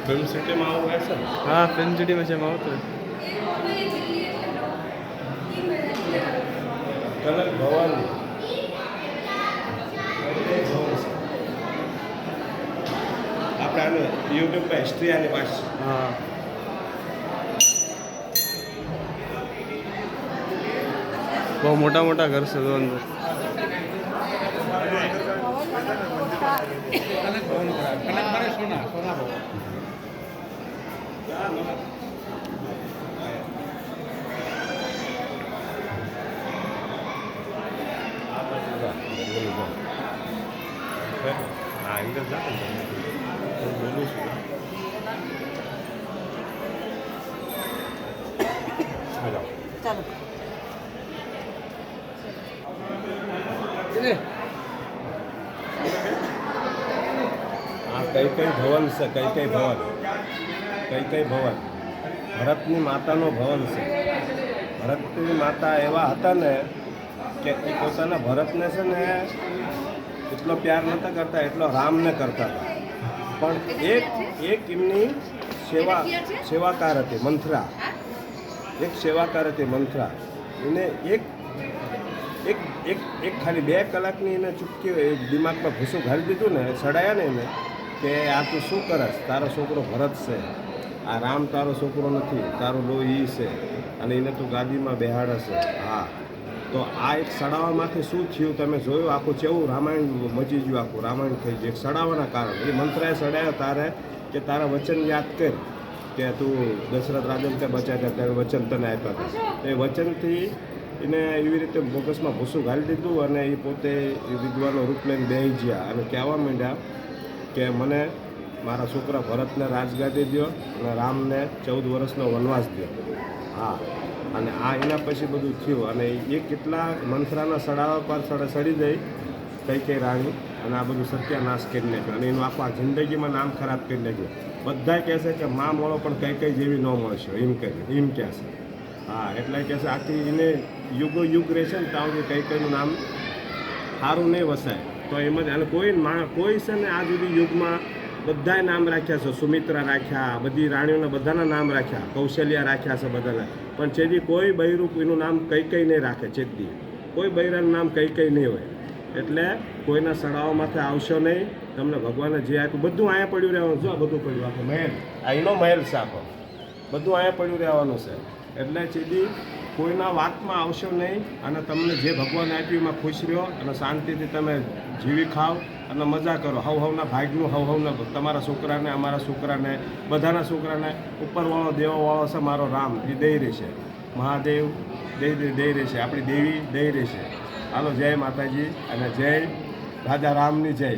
Film city में आવું હશે ને? हाँ फिल्म सिटी में છે એમાં આવતું કનક ભવાની આપણે આને યુટ્યુબ પર હિસ્ટ્રી આની પાસે હા બહુ મોટા મોટા ઘર છે તો અંદર હા અંદર જા હું બોલું છું જાઓ ચાલો આ કઈ કઈ ભવન છે કઈ કઈ ભવન ભરતની માતાનો ભવન છે ભરતની માતા એવા હતા ને કે એ પોતાના ભરતને છે ને એટલો પ્યાર નહોતા કરતા એટલો રામને કરતા હતા પણ એક એમની સેવાકાર હતી મંથરા એક સેવાકાર હતી મંથરા એને એક ખાલી 2 કલાકની એને ચૂપકી દિમાગમાં ભૂસું ઘાલી દીધું ને સડાયા ને એને કે આ તું શું કરસ તારો છોકરો ભરત છે આ રામ તારો છોકરો નથી તારો લોહી છે અને એને તું ગાદીમાં બેહાડશે હા તો આ એક સડાવવામાંથી શું થયું તમે જોયું આખું કેવું રામાયણ મચી ગયું આખું રામાયણ થઈ ગયું એક સડાવવાના કારણે એ મંત્રાએ સડાયો તારે કે તારા વચન યાદ કર કે તું દશરથ રાજન તે બચાવ્યા ત્યારે વચન તને આપ્યા હતા એ વચનથી એને એવી રીતે બોગસમાં ભૂસું ઘાલી દીધું અને એ પોતે વિદ્વાનો રૂપ લઈને બેસી ગયા અને કહેવા માંડ્યા કે મને મારા છોકરા ભરતને રાજગાદી દો અને રામને 14 વર્ષનો વનવાસ દો હા અને આ એના પછી બધું થયું અને એ કેટલા મંથરાના સડાવા પર સડી જઈ કઈ રાણી અને આ બધું સત્યાનાશ કરી નાખ્યો અને એનું આખા જિંદગીમાં નામ ખરાબ કરી નાખ્યું બધા કહે છે કે માં મળો પણ કઈ જેવી ન મળશે એમ કહે છે હા એટલે કહે છે આખી એને યુગ રહેશે ને ત્યાં સુધી કઈનું નામ સારું નહીં વસાય તો એમ જ અને કોઈ છે ને આ સુધી યુગમાં બધાએ નામ રાખ્યા છે સુમિત્રા રાખ્યા બધી રાણીઓના બધાના નામ રાખ્યા કૌશલ્યા રાખ્યા છે બધાના પણ ચેદી કોઈ બૈરું એનું નામ કઈ નહીં રાખે ચેદી કોઈ બૈરાનું નામ કઈ નહીં હોય એટલે કોઈના સડાઓમાંથી આવશો નહીં તમને ભગવાને જે આપ્યું બધું અહીંયા પડ્યું રહેવાનું જો બધું પડ્યું આખો મહેલ આ એનો મહેલ છે આખો બધું અહીંયા પડ્યું રહેવાનું છે એટલે ચેદી કોઈના વાતમાં આવશો નહીં અને તમને જે ભગવાન આપ્યું એમાં ખુશ રહ્યો અને શાંતિથી તમે જીવી ખાઓ અને મજા કરો હવના ભાગનું હવના તમારા છોકરાને અમારા છોકરાને બધાના છોકરાને ઉપરવાળો દેવાવાળો છે મારો રામ એ દઈ રહેશે મહાદેવ દઈ રહેશે આપણી દેવી દઈ રહેશે હાલો જય માતાજી અને જય રાજા રામની જય